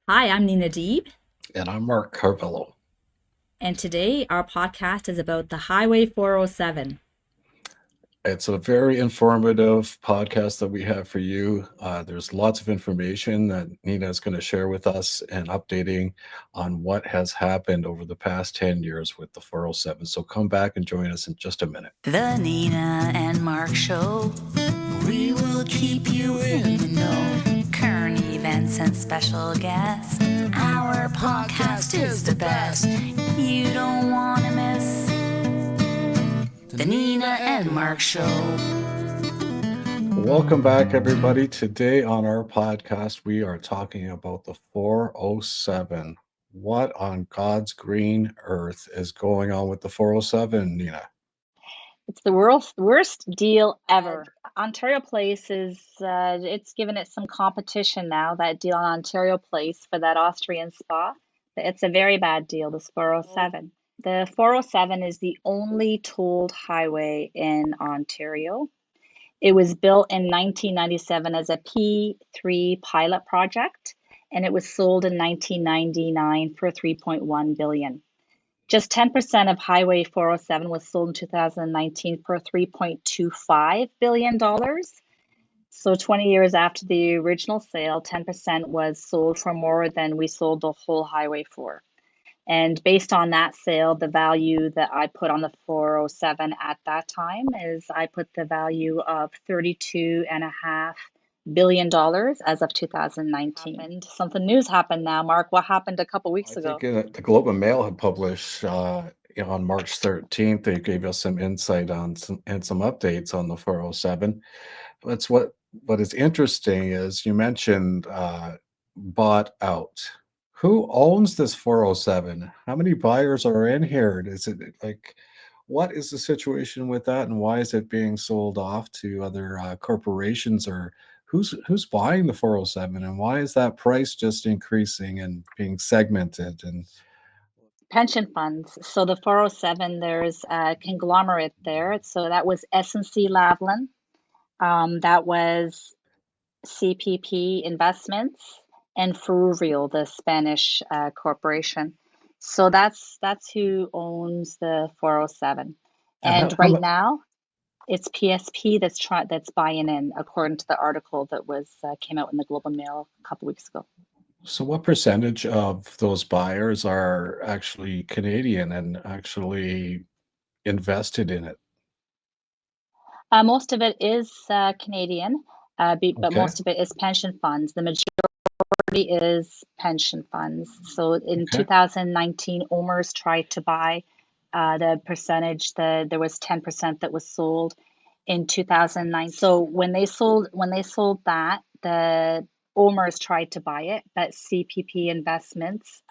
Hi, I'm Nina Deeb, And I'm Mark Carvello. and today our podcast is about the Highway 407. It's a very informative podcast that we have for you. There's lots of information that Nina is going to share with us and updating on what has happened over the past 10 years with the 407. So come back and join us in just a minute. The Nina and Mark Show. We will keep you in the know. Current events and special guests. Our podcast is the best. You don't want to miss the Nina and Mark Show. Welcome back, everybody. Today on our podcast, we are talking about the 407. What on God's green earth is going on with the 407, Nina? It's the worst deal ever. Ontario Place it's given it some competition now, that deal on Ontario Place for that Austrian spa. It's a very bad deal, this 407. The 407 is the only tolled highway in Ontario. It was built in 1997 as a P3 pilot project, and it was sold in 1999 for 3.1 billion. Just 10% of Highway 407 was sold in 2019 for $3.25 billion. So 20 years after the original sale, 10% was sold for more than we sold the whole highway for. And based on that sale, the value that I put on the 407 at that time is I put the value of $32.5 billion as of 2019. And something news happened now. Mark, what happened a couple weeks I think ago? the Globe and Mail had published on March 13th. They gave us some insight on some updates on the 407. That's what is interesting is you mentioned bought out. Who owns this 407? How many buyers are in here? Is it like what is the situation with that, and why is it being sold off to other corporations, or who's buying the 407, and why is that price just increasing and being segmented? And Pension funds. So the 407, there's a conglomerate there. So that was S&C Lavalin. That was CPP Investments and Ferrovial, the Spanish corporation. So that's who owns the 407. and And right now, it's PSP that's buying in, according to the article that was came out in the Globe and Mail a couple weeks ago. so what percentage of those buyers are actually Canadian and actually invested in it? Most of it is Canadian, but Okay, most of it is pension funds. The majority is pension funds. So in okay. 2019, OMERS tried to buy the percentage. There was 10% that was sold in 2009. So when they sold that, the OMERS tried to buy it, but CPP Investments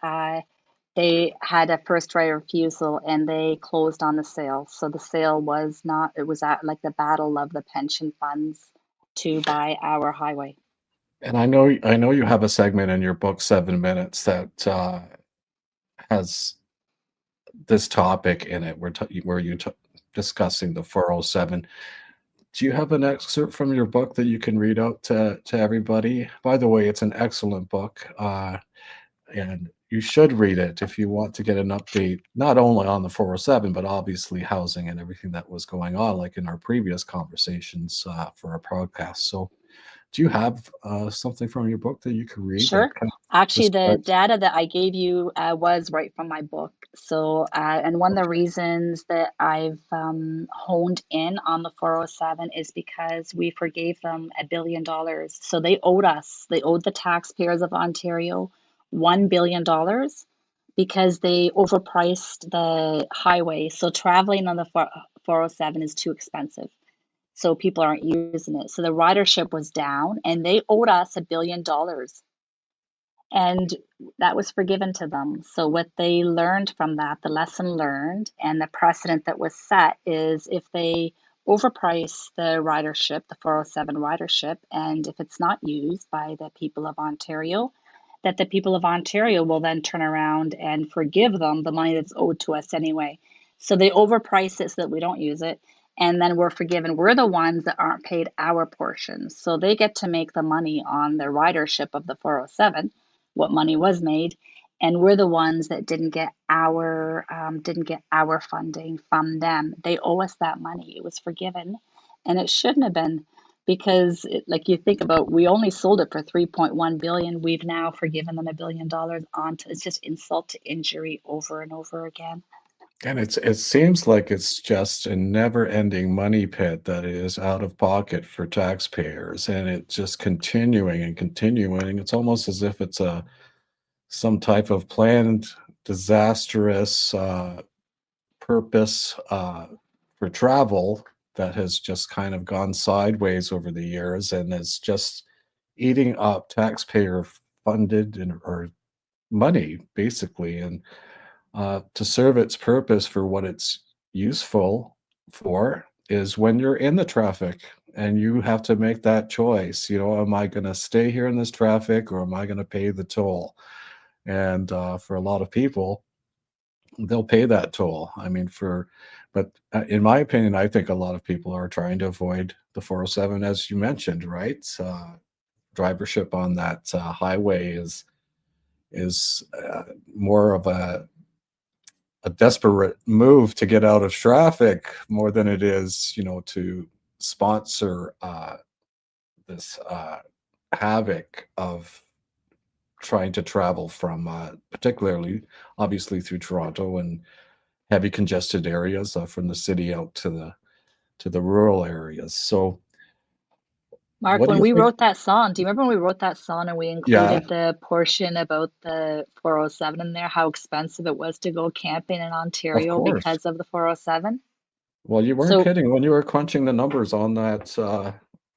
they had a first right of refusal and they closed on the sale. So the sale was not, it was at like the battle of the pension funds to buy our highway. And I know you have a segment in your book, 7 Minutes, that has this topic in it where you discussing the 407. Do you have an excerpt from your book that you can read out to everybody? By the way, it's an excellent book, and you should read it if you want to get an update, not only on the 407, but obviously housing and everything that was going on, like in our previous conversations for our podcast. So, do you have something from your book that you can read that Sure. kind of Actually, the describes? data that I gave you was right from my book. So, and one of the Okay. reasons that I've honed in on the 407 is because we forgave them $1 billion. So they owed the taxpayers of Ontario $1 billion because they overpriced the highway. So traveling on the 407 is too expensive. So people aren't using it. So the ridership was down and they owed us $1 billion, and that was forgiven to them. So what they learned from that, the lesson learned and the precedent that was set is if they overprice the ridership, the 407 ridership, and if it's not used by the people of Ontario, that the people of Ontario will then turn around and forgive them the money that's owed to us anyway. So they overprice it so that we don't use it. And then we're forgiven. We're the ones that aren't paid our portions. So they get to make the money on the ridership of the 407, what money was made, and we're the ones that didn't get our funding from them. They owe us that money. It was forgiven, and it shouldn't have been, because like you think about, we only sold it for 3.1 billion. We've now forgiven them $1 billion onto. It's just insult to injury over and over again. And it seems like it's just a never-ending money pit that is out of pocket for taxpayers, and it's just continuing and continuing. It's almost as if it's a some type of planned disastrous purpose for travel that has just kind of gone sideways over the years and is just eating up taxpayer funded or money basically, and to serve its purpose for what it's useful for is when you're in the traffic and you have to make that choice. Am I going to stay here in this traffic or am I going to pay the toll? And for a lot of people, they'll pay that toll. But in my opinion, I think a lot of people are trying to avoid the 407, as you mentioned, right? Drivership on that highway is more of a desperate move to get out of traffic more than it is, to sponsor this havoc of trying to travel from, particularly, obviously, through Toronto and heavy congested areas from the city out to the rural areas. So, Mark, what do when you we think? wrote that song, do you remember when we wrote that song and we Yeah, included the portion about the 407 in there, how expensive it was to go camping in of Ontario course. because of the 407? Well, you weren't So kidding when you were crunching the numbers on that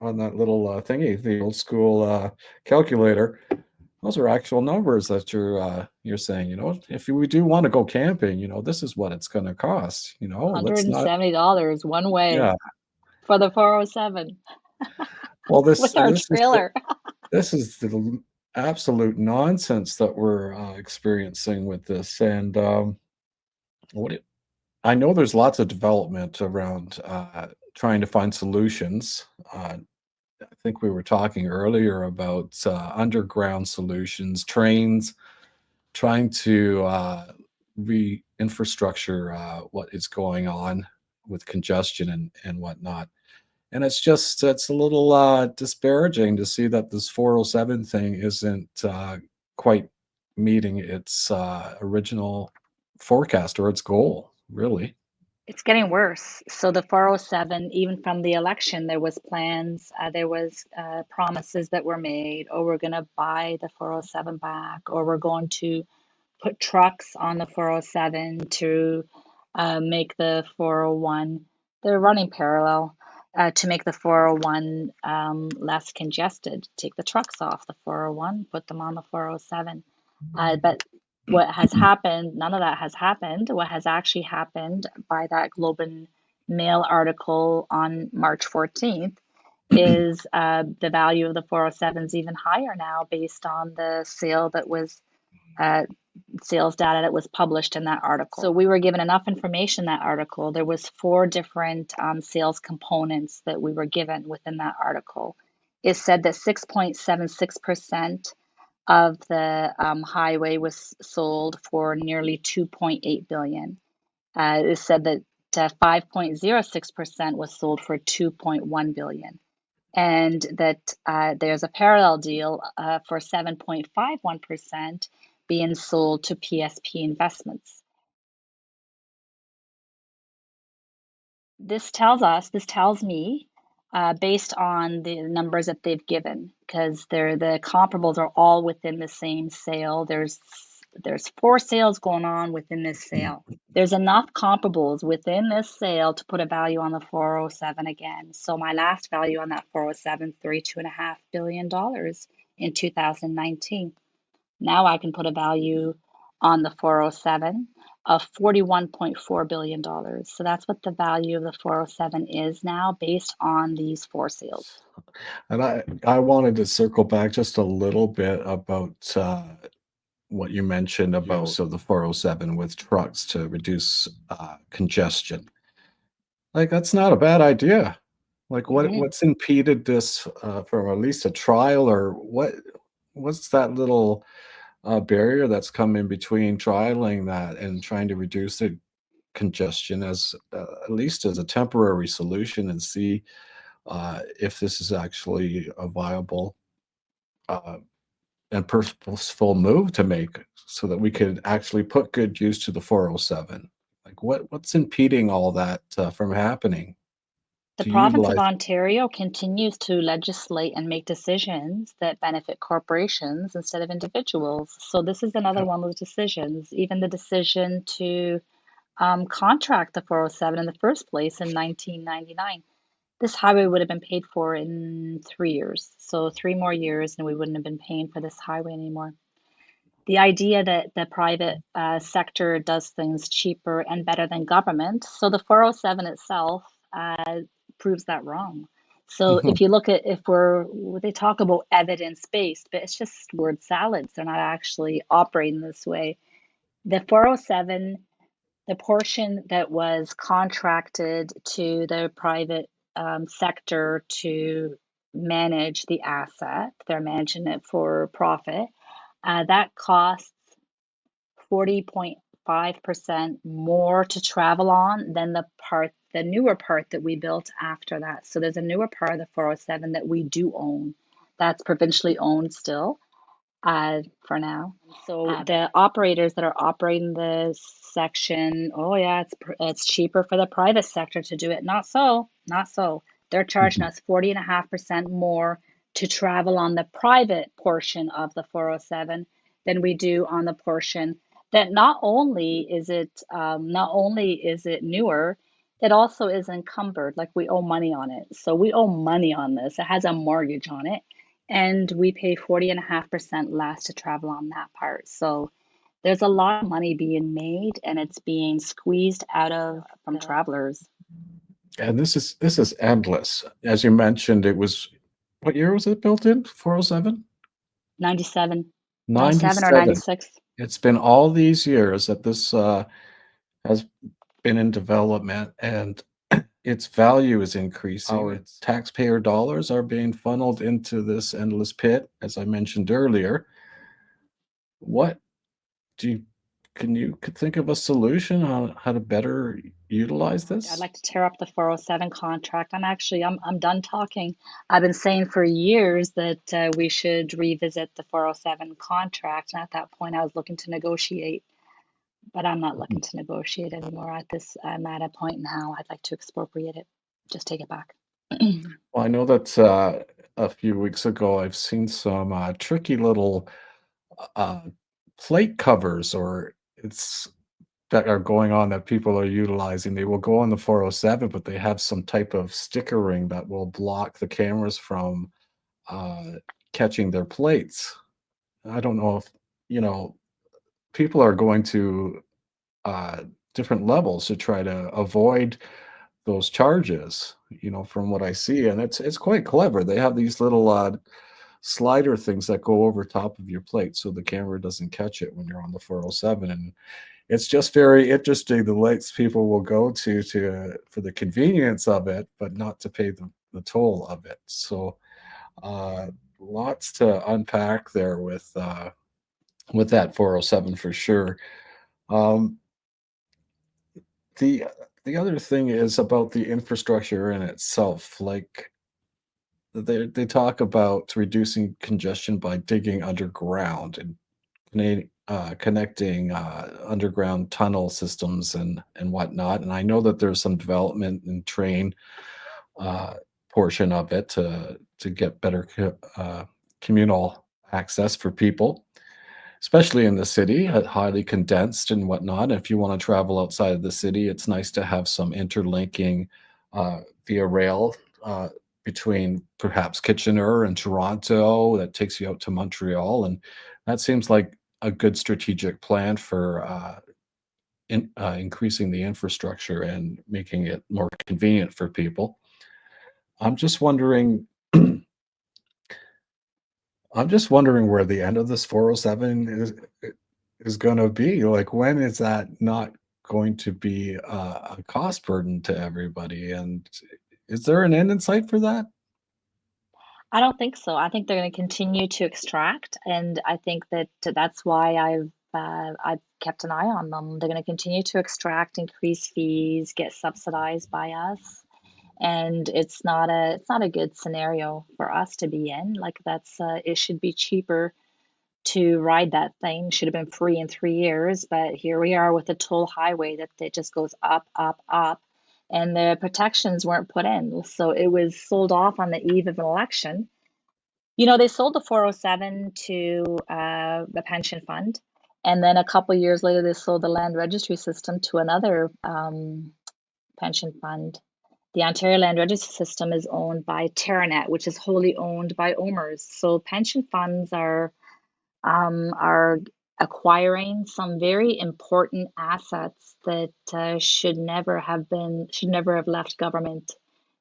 little thingy, the old school calculator. Those are actual numbers that you're saying, if we do want to go camping, this is what it's going to cost. Let's not. $170 one way Yeah. for the 407 Well, with our trailer. this is the absolute nonsense that we're experiencing with this. And what it, I know there's lots of development around trying to find solutions. I think we were talking earlier about underground solutions, trains, trying to re-infrastructure what is going on with congestion and whatnot. And it's a little disparaging to see that this 407 thing isn't quite meeting its original forecast or its goal, really. It's getting worse. So the 407, even from the election, there was plans, there was promises that were made. Oh, we're going to buy the 407 back, or we're going to put trucks on the 407 to make the 401. They're running parallel to make the 401 less congested. Take the trucks off the 401, put them on the 407. But what has happened, none of that has happened. What has actually happened by that Globe and Mail article on March 14th is the value of the 407 is even higher now based on the uh, sales data that was published in that article. So we were given enough information in that article. There was 4 different sales components that we were given within that article. It said that 6.76% of the highway was sold for nearly 2.8 billion. It said that 5.06% was sold for 2.1 billion, and that there's a parallel deal for 7.51% being sold to PSP Investments. This tells me, based on the numbers that they've given, because the comparables are all within the same sale. There's 4 sales going on within this sale. There's enough comparables within this sale to put a value on the 407 again. So my last value on that 407, $32.5 billion in 2019. Now I can put a value on the 407 of $41.4 billion. So that's what the value of the 407 is now based on these 4 sales. And I wanted to circle back just a little bit about what you mentioned about so the 407 with trucks to reduce congestion. Like that's not a bad idea. Like Mhm. what's impeded this from at least a trial or what's that little barrier that's come in between trialing that and trying to reduce the congestion as at least as a temporary solution and see if this is actually a viable uh, and purposeful move to make so that we could actually put good use to the 407. Like what's impeding all that from happening The to province of utilize? Ontario continues to legislate and make decisions that benefit corporations instead of individuals. So this is another Yeah. one of those decisions. Even the decision to contract the 407 in the first place in 1999. This highway would have been paid for in 3 years. So 3 more years, and we wouldn't have been paying for this highway anymore. The idea that the private sector does things cheaper and better than government. So the 407 itself proves that wrong. So if you look at they talk about evidence based, but it's just word salads. They're not actually operating this way. The 407, the portion that was contracted to the private sector to manage the asset, they're managing it for profit. That costs 40.5% more to travel on than the newer part that we built after that. So there's a newer part of the 407 that we do own. That's provincially owned still for now. So the operators that are operating this section, oh yeah, it's cheaper for the private sector to do it. Not so, not so. They're charging us 40.5% more to travel on the private portion of the 407 than we do on the portion that not only is it newer, it also is encumbered. Like we owe money on it. So we owe money on this. It has a mortgage on it. And we pay 40.5% less to travel on that part. So there's a lot of money being made and it's being squeezed out of from travelers. And this is endless. As you mentioned, it was what year was it built in? 407? 97, 97 or 97. 96. It's been all these years that this has been in development and its value is increasing. Oh, Its taxpayer dollars are being funneled into this endless pit, as I mentioned earlier. What do you can you could think of a solution on how to better utilize I'd this? like to tear up the 407 contract. I'm done talking. I've been saying for years that we should revisit the 407 contract. And at that point, I was looking to negotiate, but I'm not looking to negotiate anymore. I'm at a point now. I'd like to expropriate it. Just take it back. Well, I know that a few weeks ago I've seen some tricky little uh, plate covers or it's that are going on that people are utilizing. They will go on the 407, but they have some type of stickering that will block the cameras from uh, catching their plates. I don't know if, you know, people are going to uh, different levels to try to avoid those charges, from what I see. And it's quite clever. They have these little slider things that go over top of your plate so the camera doesn't catch it when you're on the 407. And it's just very interesting the lengths people will go to for the convenience of it, but not to pay the toll of it. So lots to unpack there with that 407 for sure. Um, the the other thing is about the infrastructure in itself. Like they talk about reducing congestion by digging underground and connecting underground tunnel systems and whatnot. And I know that there's some development and train uh, portion of it to get better communal access for people, especially in the city, highly condensed and whatnot. If you want to travel outside of the city, it's nice to have some interlinking via rail between perhaps Kitchener and Toronto that takes you out to Montreal. And that seems like a good strategic plan for increasing the infrastructure and making it more convenient for people. I'm just wondering I'm just wondering where the end of this 407 is gonna be. Like, when is that not going to be a cost burden to everybody? And is there an end in sight for that? I don't think so. I think they're going to continue to extract, and I think that that's why I've kept an eye on them. They're going to continue to extract, increase fees, get subsidized by us, and it's not a good scenario for us to be in. Like that's it should be cheaper to ride that thing. Should have been free in 3 years, but here we are with a toll highway that it just goes up, up, up, and the protections weren't put in. So it was sold off on the eve of an election. They sold the 407 to the pension fund, and then a couple years later, they sold the land registry system to another pension fund. The Ontario Land Registry system is owned by Terranet, which is wholly owned by OMERS. So pension funds are acquiring some very important assets that should never have left government.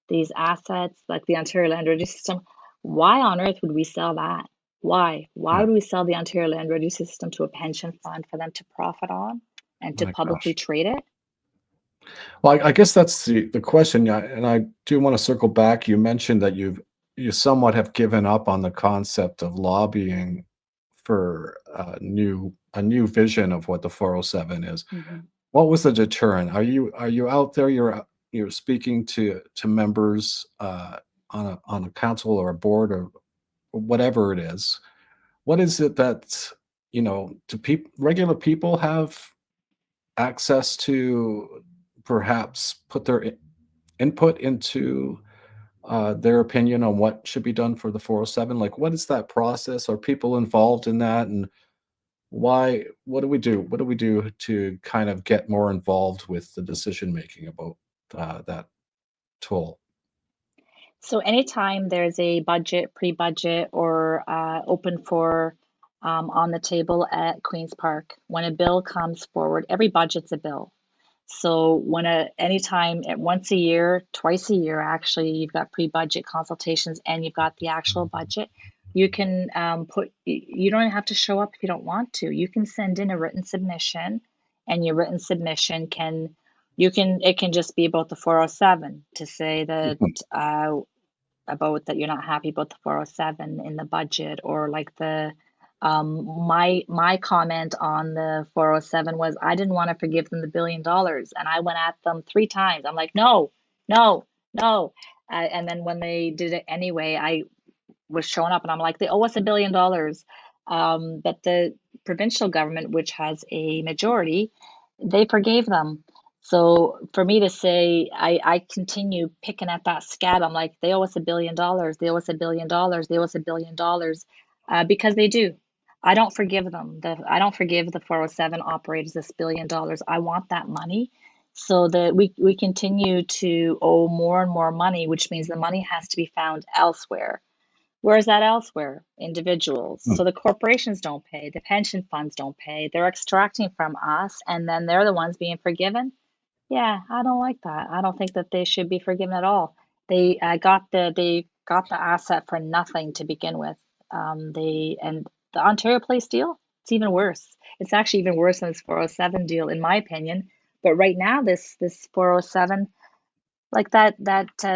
These assets, like the Ontario Land Registry system, why on earth would we sell that? Why? Why Yeah. would we sell the Ontario Land Registry system to a pension fund for them to profit on and to My publicly gosh. trade it? Well, I guess that's the question. Yeah, and I do want to circle back. You mentioned that you somewhat have given up on the concept of lobbying for a new vision of what the 407 is. Mhm. What was the deterrent? Are you out there? You're speaking to members on a council or a board or whatever it is. What is it that do people regular people have access to perhaps put their input into their opinion on what should be done for the 407? Like, what is that process? Are people involved in that? And why? What do we do? What do we do to kind of get more involved with the decision making about that tool? So anytime there's a budget, pre-budget, or open for on the table at Queen's Park, when a bill comes forward, every budget's a bill. So anytime once a year, twice a year, actually, you've got pre-budget consultations and you've got the actual budget. You can you don't have to show up if you don't want to. You can send in a written submission, and your written submission it can just be about the 407 to say that Mhm. about that you're not happy about the 407 in the budget, or like my comment on the 407 was I didn't want to forgive them the $1 billion, and I went at them 3 times. I'm like, no, no, no. And then when they did it anyway, I was showing up and I'm like, they owe us $1 billion. But the provincial government, which has a majority, they forgave them. So for me to say, I continue picking at that scab. I'm like, they owe us $1 billion. They owe us $1 billion. They owe us $1 billion, because they do. I don't forgive them. I don't forgive the 407 operators this $1 billion. I want that money so that we continue to owe more and more money, which means the money has to be found elsewhere. Where is that elsewhere? Individuals. Hmm. So the corporations don't pay, the pension funds don't pay. They're extracting from us, and then they're the ones being forgiven. Yeah, I don't like that. I don't think that they should be forgiven at all. They got the asset for nothing to begin with. And the Ontario Place deal, it's even worse. It's actually even worse than this 407 deal, in my opinion. But right now, this 407, like that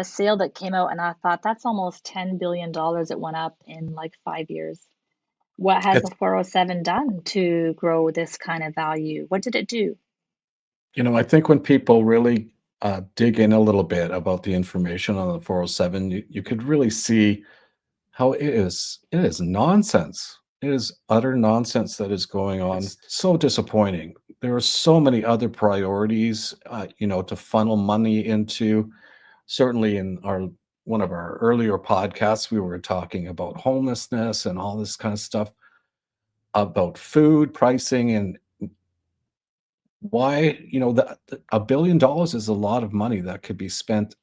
sale that came out, and I thought that's almost $10 billion it went up in like 5 years. What has the It's 407 done to grow this kind of value? What did it do? I think when people really dig in a little bit about the information on the 407, you could really see how it is nonsense. It is utter nonsense that is going on. It's so disappointing. There are so many other priorities, to funnel money into. Certainly, in our one of our earlier podcasts, we were talking about homelessness and all this kind of stuff, about food pricing, and why that $1 billion is a lot of money that could be spent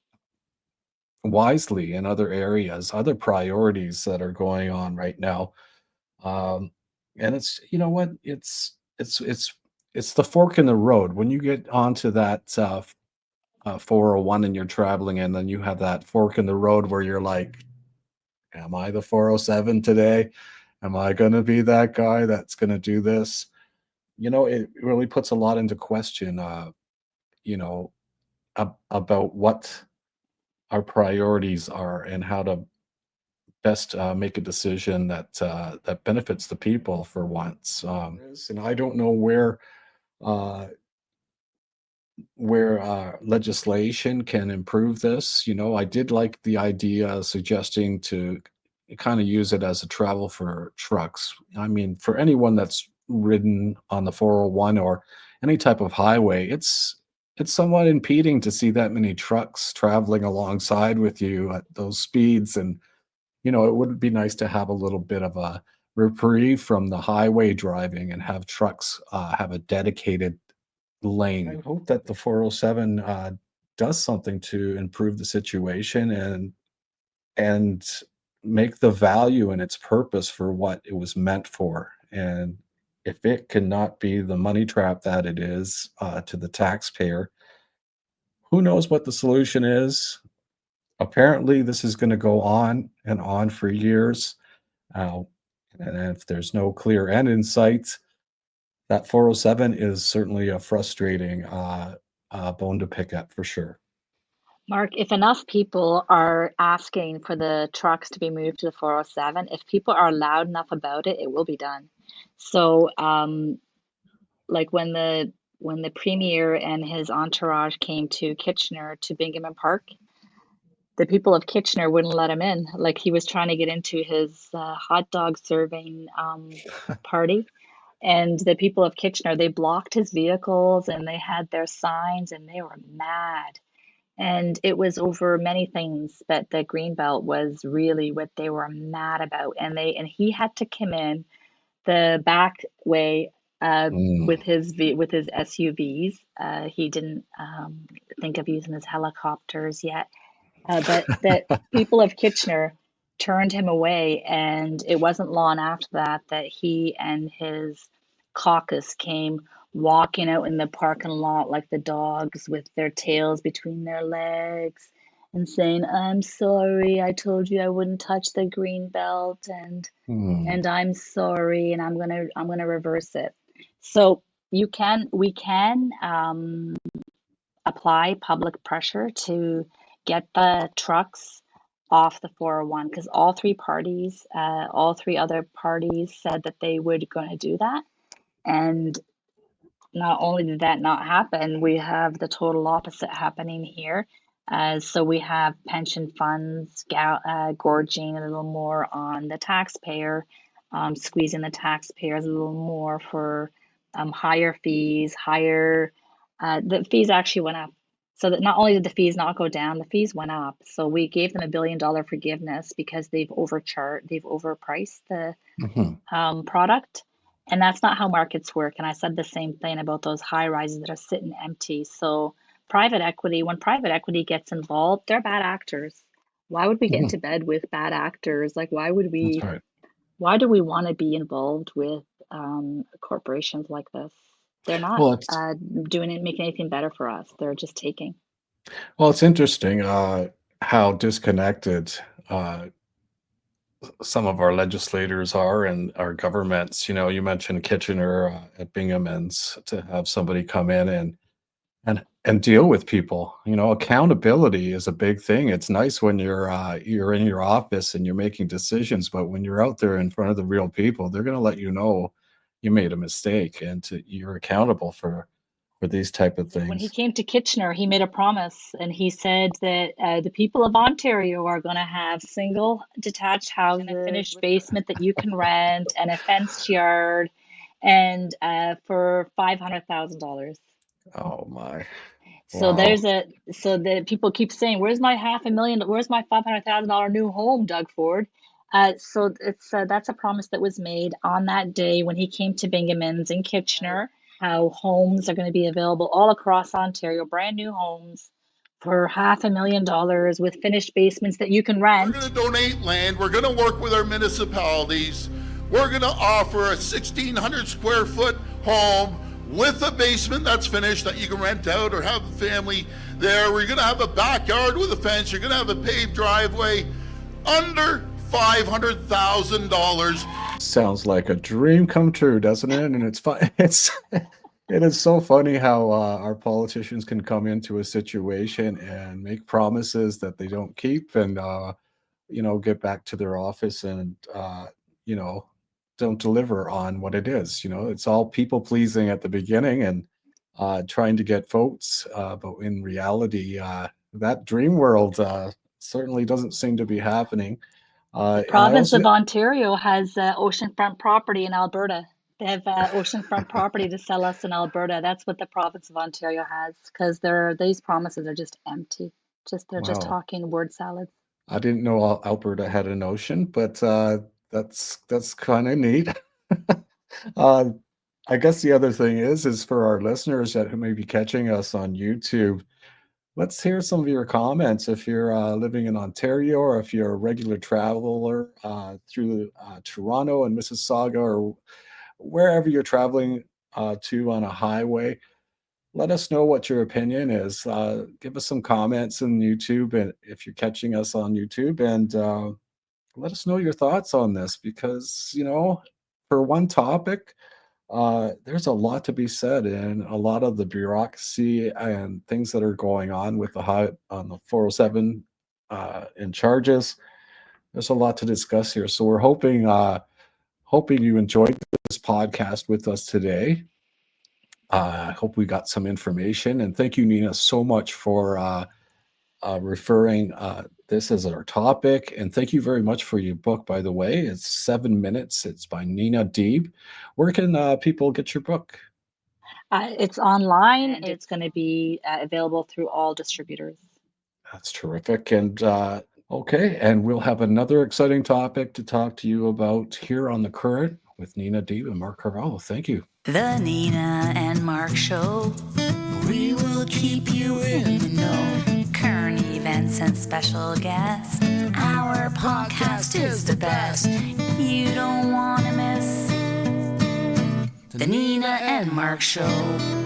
wisely in other areas, other priorities that are going on right now. Um, and it's you know what it's the fork in the road when you get onto that 401 and you're traveling, and then you have that fork in the road where you're like, am I the 407 today? Am I going to be that guy that's going to do this? It really puts a lot into question, you know, about what our priorities are and how to best make a decision that benefits the people for once. And I don't know uh, where legislation can improve this. I did like the idea suggesting to kind of use it as a travel for trucks. I mean, for anyone that's ridden on the 401 or any type of highway, it's somewhat impeding to see that many trucks traveling alongside with you at those speeds. And it would be nice to have a little bit of a reprieve from the highway driving and have trucks have a dedicated lane. I hope that the 407 does something to improve the situation and make the value and its purpose for what it was meant for. And if it cannot be the money trap that it is to the taxpayer, who knows what the solution is? Apparently, this is going to go on and on for years. Uh, and if there's no clear end in sight, that 407 is certainly a frustrating bone to pick at for sure. Mark, if enough people are asking for the trucks to be moved to the 407, if people are loud enough about it, it will be done. So, like when the premier and his entourage came to Kitchener to Bingham Park, the people of Kitchener wouldn't let him in. Like he was trying to get into his hot dog serving party. And the people of Kitchener, they blocked his vehicles and they had their signs and they were mad. And it was over many things, but the Greenbelt was really what they were mad about. And he had to come in the back way Mm. with his SUVs. He didn't think of using his helicopters yet. But the people of Kitchener turned him away, and it wasn't long after that he and his caucus came walking out in the parking lot like the dogs with their tails between their legs and saying, "I'm sorry, I told you I wouldn't touch the green belt, Mm. and I'm sorry, and I'm gonna reverse it." So we can apply public pressure to get the trucks off the 401 because all three other parties said that they were going to do that. And not only did that not happen, we have the total opposite happening here. So we have pension funds gorging a little more on the taxpayer, squeezing the taxpayers a little more for higher fees, the fees actually went up. So that not only did the fees not go down, the fees went up. So we gave them $1 billion forgiveness because they've overpriced the Mhm. product. And that's not how markets work. And I said the same thing about those high rises that are sitting empty. So when private equity gets involved, they're bad actors. Why would we get Mhm. into bed with bad actors? Like, That's right. why do we want to be involved with corporations like this? They're not Well, it's making anything better for us. They're just taking. well, it's interesting how disconnected uh, some of our legislators are and our governments. You mentioned Kitchener at Bingham's to have somebody come in and deal with people. Accountability is a big thing. It's nice when you're in your office and you're making decisions, but when you're out there in front of the real people, they're going to let you know you made a mistake and you're accountable for these type of When he things. came to Kitchener, he made a promise and he said that the people of Ontario are going to have single detached houses and a finished basement that you can rent and a fenced yard and for $500,000. Oh my! So Wow. so the people keep saying, "Where's my $500,000? Where's my $500,000 new home, Doug Ford?" So that's a promise that was made on that day when he came to Bingaman's in Kitchener. How homes are going to be available all across Ontario, brand new homes for $500,000 with finished basements that you can We're rent. going to donate land. We're going to work with our municipalities. We're going to offer a 1,600 square foot home with a basement that's finished that you can rent out or have a family there. We're going to have a backyard with a fence. You're going to have a paved driveway under $500,000. Sounds like a dream come true, doesn't it? And it's fun. It is so funny how our politicians can come into a situation and make promises that they don't keep, and get back to their office and, don't deliver on what it is. It's all people pleasing at the beginning and trying to get votes. But in reality, that dream world certainly doesn't seem to be happening. The And I province also, of Ontario has oceanfront property in Alberta. They have oceanfront property to sell us in Alberta. That's what the province of Ontario has, because these promises are just empty. They're just wow, talking word salad. I didn't know Alberta had an ocean, but that's kind of neat. uh, I guess the other thing is for our listeners that who may be catching us on YouTube, let's hear some of your comments. If you're living in Ontario or if you're a regular traveler through Toronto and Mississauga or wherever you're traveling to on a highway, let us know what your opinion is. Give us some comments on YouTube, and if you're catching us on YouTube, and let us know your thoughts on this because for one topic, there's a lot to be said, and a lot of the bureaucracy and things that are going on with the 407 and charges. There's a lot to discuss here, so we're hoping you enjoyed this podcast with us today. I hope we got some information, and thank you, Nina, so much for referring this as our topic. And thank you very much for your book, by the way. It's 7 Minutes. It's by Nina Deeb. Where can people get your book? It's online, and it's going to be available through all distributors. That's terrific. And okay, and we'll have another exciting topic to talk to you about here on The Current with Nina Deeb and Mark Carvalho. Thank you. The Nina and Mark Show. We will keep you in the know. Current events and special guests. Our podcast is the best. You don't want to miss The Nina and Mark Show.